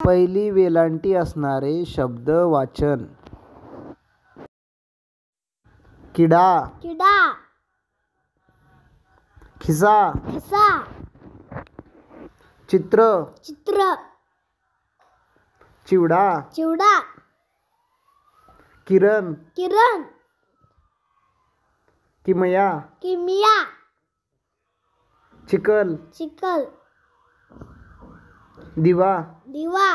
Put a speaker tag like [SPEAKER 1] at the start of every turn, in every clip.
[SPEAKER 1] पहिली वेलांटी असणारे शब्द वाचन. किडा,
[SPEAKER 2] किडा,
[SPEAKER 1] खिसा,
[SPEAKER 2] खिसा,
[SPEAKER 1] चित्र,
[SPEAKER 2] चित्र,
[SPEAKER 1] चिवडा,
[SPEAKER 2] चिवडा,
[SPEAKER 1] किरण,
[SPEAKER 2] किरण,
[SPEAKER 1] किमया,
[SPEAKER 2] किमिया,
[SPEAKER 1] चिखल,
[SPEAKER 2] चिखल,
[SPEAKER 1] दिवा,
[SPEAKER 2] दिवा,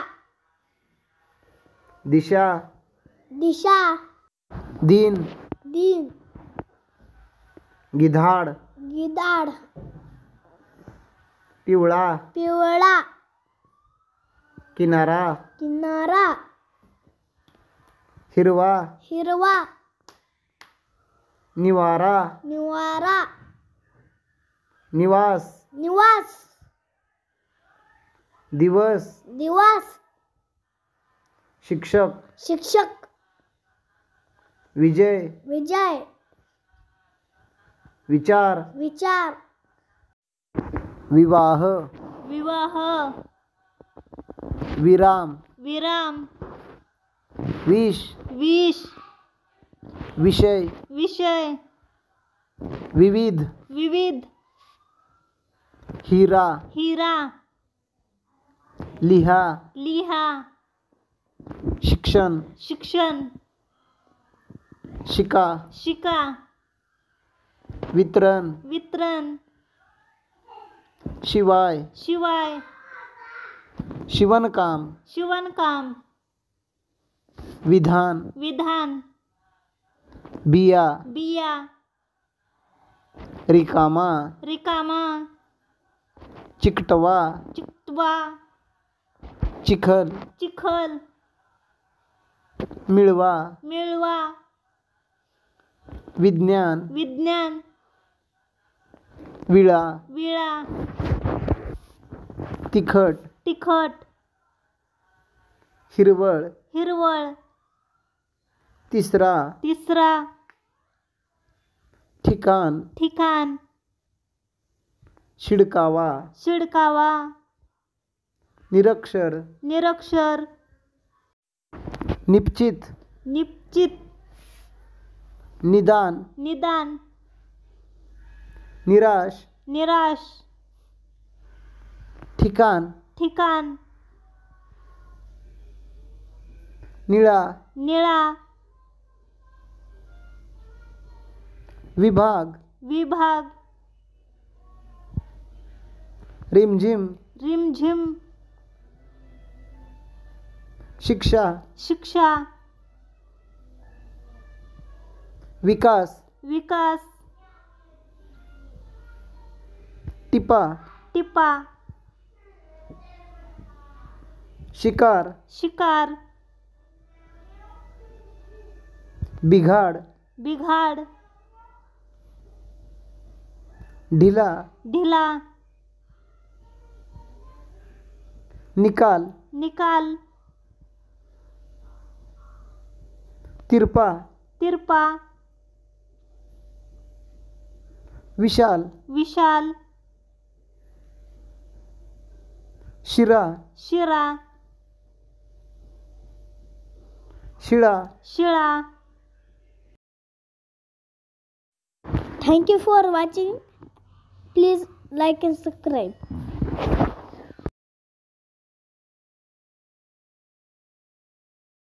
[SPEAKER 1] दिशा,
[SPEAKER 2] दिशा,
[SPEAKER 1] दिन,
[SPEAKER 2] दिन,
[SPEAKER 1] गिधाड,
[SPEAKER 2] गिधाड,
[SPEAKER 1] पिवळा,
[SPEAKER 2] पिवळा,
[SPEAKER 1] किनारा,
[SPEAKER 2] किनारा,
[SPEAKER 1] हिरवा,
[SPEAKER 2] हिरवा,
[SPEAKER 1] निवारा,
[SPEAKER 2] निवारा,
[SPEAKER 1] निवास,
[SPEAKER 2] निवास,
[SPEAKER 1] दिवस,
[SPEAKER 2] दिवस,
[SPEAKER 1] शिक्षक,
[SPEAKER 2] शिक्षक,
[SPEAKER 1] विजय,
[SPEAKER 2] विजय,
[SPEAKER 1] विचार,
[SPEAKER 2] विचार,
[SPEAKER 1] विवाह,
[SPEAKER 2] विवाह,
[SPEAKER 1] विराम,
[SPEAKER 2] विराम,
[SPEAKER 1] विष,
[SPEAKER 2] विष,
[SPEAKER 1] विषय,
[SPEAKER 2] विषय,
[SPEAKER 1] विविध,
[SPEAKER 2] विविध,
[SPEAKER 1] हिरा,
[SPEAKER 2] हिरा,
[SPEAKER 1] लिहा,
[SPEAKER 2] लिहा,
[SPEAKER 1] शिक्षण,
[SPEAKER 2] शिक्षण,
[SPEAKER 1] शिका,
[SPEAKER 2] शिका,
[SPEAKER 1] वितरण,
[SPEAKER 2] वितरण,
[SPEAKER 1] शिवाय,
[SPEAKER 2] शिवाय,
[SPEAKER 1] शिवणकाम,
[SPEAKER 2] शिवणकाम,
[SPEAKER 1] विधान,
[SPEAKER 2] विधान,
[SPEAKER 1] बिया,
[SPEAKER 2] बिया,
[SPEAKER 1] रिकामा,
[SPEAKER 2] रिकामा,
[SPEAKER 1] चिकटवा,
[SPEAKER 2] चिकटवा,
[SPEAKER 1] चिखल,
[SPEAKER 2] चिखल,
[SPEAKER 1] मिळवा,
[SPEAKER 2] मिळवा,
[SPEAKER 1] विज्ञान,
[SPEAKER 2] विज्ञान,
[SPEAKER 1] विळा,
[SPEAKER 2] विळा,
[SPEAKER 1] तिखट,
[SPEAKER 2] तिखट,
[SPEAKER 1] हिरवळ,
[SPEAKER 2] हिरवळ,
[SPEAKER 1] तिसरा,
[SPEAKER 2] तिसरा,
[SPEAKER 1] ठिकाण,
[SPEAKER 2] ठिकाण,
[SPEAKER 1] शिडकावा,
[SPEAKER 2] शिडकावा,
[SPEAKER 1] निरक्षर,
[SPEAKER 2] निरक्षर,
[SPEAKER 1] निश्चित,
[SPEAKER 2] निश्चित,
[SPEAKER 1] निदान,
[SPEAKER 2] निदान,
[SPEAKER 1] निराश,
[SPEAKER 2] निराश,
[SPEAKER 1] ठिकाण,
[SPEAKER 2] ठिकाण,
[SPEAKER 1] निळा,
[SPEAKER 2] निळा,
[SPEAKER 1] विभाग,
[SPEAKER 2] विभाग,
[SPEAKER 1] रिमझिम,
[SPEAKER 2] रिमझिम,
[SPEAKER 1] शिक्षा,
[SPEAKER 2] शिक्षा,
[SPEAKER 1] विकास,
[SPEAKER 2] विकास,
[SPEAKER 1] टिपा,
[SPEAKER 2] टिपा,
[SPEAKER 1] शिकार,
[SPEAKER 2] शिकार,
[SPEAKER 1] बिघाड,
[SPEAKER 2] बिघाड,
[SPEAKER 1] ढिला,
[SPEAKER 2] ढिला,
[SPEAKER 1] निकाल,
[SPEAKER 2] निकाल,
[SPEAKER 1] तिरपा,
[SPEAKER 2] तिरपा,
[SPEAKER 1] विशाल,
[SPEAKER 2] विशाल,
[SPEAKER 1] शिरा,
[SPEAKER 2] शिरा,
[SPEAKER 1] शिळा.
[SPEAKER 2] शिळा. Thank you for watching. Please like and subscribe.